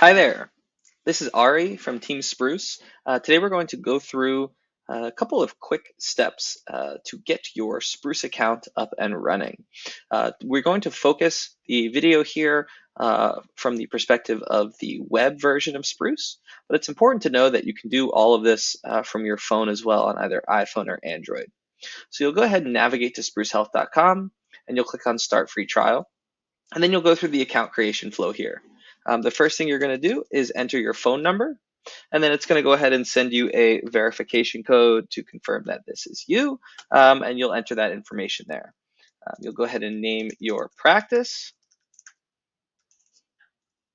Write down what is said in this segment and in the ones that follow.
Hi there. This is Ari from Team Spruce. Today we're going to go through a couple of quick steps to get your Spruce account up and running. We're going to focus the video here from the perspective of the web version of Spruce, but it's important to know that you can do all of this from your phone as well on either iPhone or Android. So you'll go ahead and navigate to sprucehealth.com and you'll click on Start Free Trial. And then you'll go through the account creation flow here. The first thing you're going to do is enter your phone number, and then it's going to go ahead and send you a verification code to confirm that this is you, and you'll enter that information there. You'll go ahead and name your practice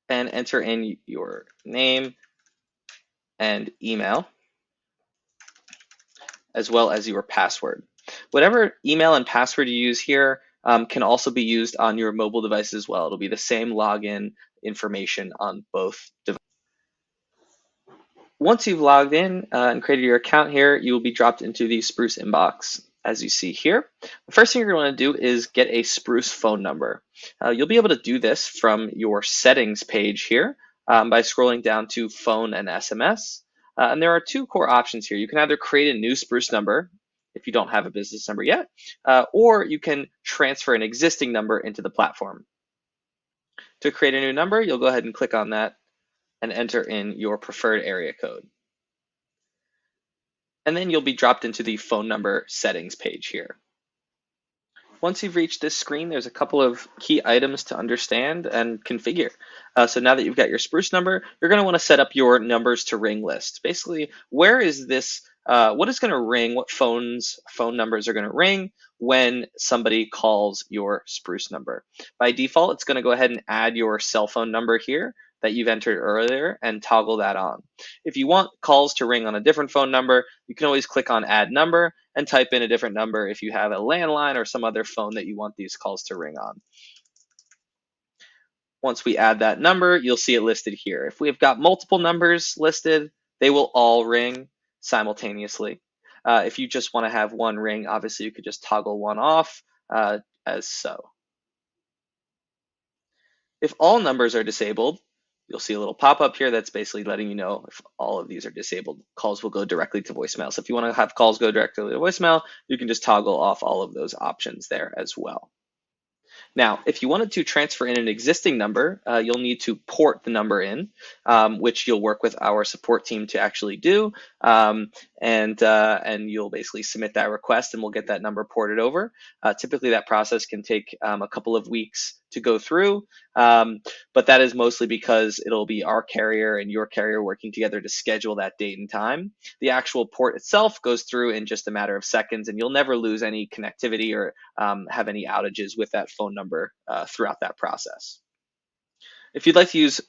and enter in your name and email, as well as your password. Whatever email and password you use here can also be used on your mobile device as well. It'll be the same login information on both devices. Once you've logged in and created your account here, you will be dropped into the Spruce inbox as you see here. The first thing you're going to want to do is get a Spruce phone number. You'll be able to do this from your settings page here by scrolling down to phone and SMS. And there are two core options here. You can either create a new Spruce number if you don't have a business number yet, or you can transfer an existing number into the platform. To create a new number, you'll go ahead and click on that and enter in your preferred area code. And then you'll be dropped into the phone number settings page here. Once you've reached this screen, there's a couple of key items to understand and configure. So now that you've got your Spruce number, you're going to want to set up your numbers to ring list. Basically, where is this, what is going to ring, what phone numbers are going to ring when somebody calls your Spruce number. By default, it's going to go ahead and add your cell phone number here that you've entered earlier and toggle that on. If you want calls to ring on a different phone number, you can always click on add number and type in a different number if you have a landline or some other phone that you want these calls to ring on. Once we add that number, you'll see it listed here. If we've got multiple numbers listed, they will all ring simultaneously. If you just want to have one ring, obviously you could just toggle one off as so. If all numbers are disabled, you'll see a little pop-up here that's basically letting you know if all of these are disabled, calls will go directly to voicemail. So if you want to have calls go directly to voicemail, you can just toggle off all of those options there as well. Now, if you wanted to transfer in an existing number, you'll need to port the number in, which you'll work with our support team to actually do. And you'll basically submit that request and we'll get that number ported over. Typically, that process can take a couple of weeks to go through, but that is mostly because it'll be our carrier and your carrier working together to schedule that date and time. The actual port itself goes through in just a matter of seconds, and you'll never lose any connectivity or have any outages with that phone number throughout that process. If you'd like to use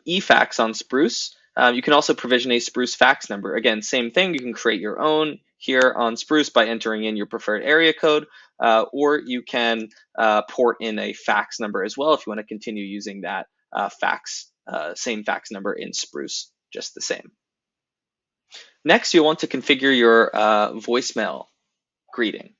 eFax on Spruce, you can also provision a Spruce fax number. Again, same thing, you can create your own here on Spruce by entering in your preferred area code, or you can port in a fax number as well if you want to continue using that same fax number in Spruce, just the same. Next, you'll want to configure your voicemail greeting.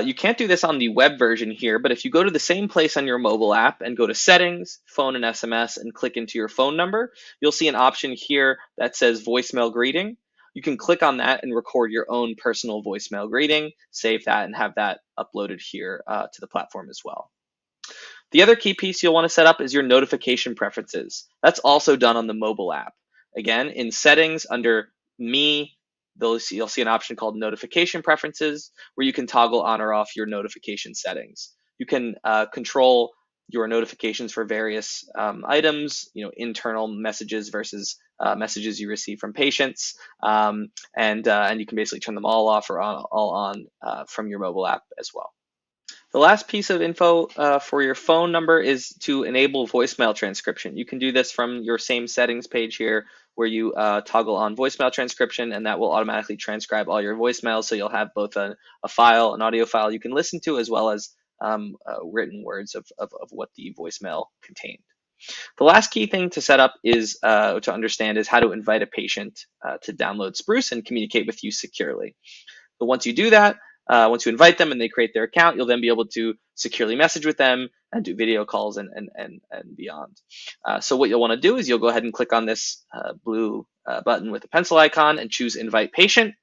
You can't do this on the web version here, but if you go to the same place on your mobile app and go to settings, phone and SMS, and click into your phone number, you'll see an option here that says voicemail greeting. You can click on that and record your own personal voicemail greeting, save that, and have that uploaded here to the platform as well. The other key piece you'll want to set up is your notification preferences. That's also done on the mobile app. Again, in settings under Me, you'll see an option called notification preferences where you can toggle on or off your notification settings. You can control your notifications for various items, internal messages versus messages you receive from patients, and you can basically turn them all off or all on from your mobile app as well. The last piece of info for your phone number is to enable voicemail transcription. You can do this from your same settings page here where you toggle on voicemail transcription, and that will automatically transcribe all your voicemails. So you'll have both a file, an audio file you can listen to, as well as written words of what the voicemail contained. The last key thing to set up is to understand is how to invite a patient to download Spruce and communicate with you securely. But once you do that, once you invite them and they create their account, you'll then be able to securely message with them, and do video calls and beyond. So what you'll want to do is you'll go ahead and click on this blue button with the pencil icon and choose Invite Patient.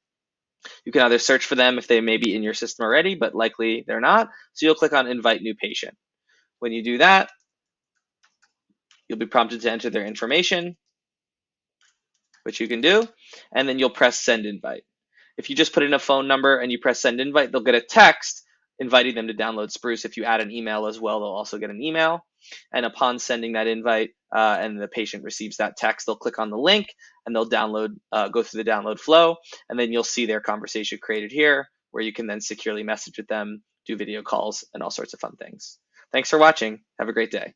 You can either search for them if they may be in your system already, but likely they're not. So you'll click on Invite New Patient. When you do that, you'll be prompted to enter their information, which you can do, and then you'll press Send Invite. If you just put in a phone number and you press Send Invite, they'll get a text inviting them to download Spruce. If you add an email as well, they'll also get an email. And upon sending that invite and the patient receives that text, they'll click on the link and they'll download, go through the download flow, and then you'll see their conversation created here, where you can then securely message with them, do video calls, and all sorts of fun things. Thanks for watching. Have a great day.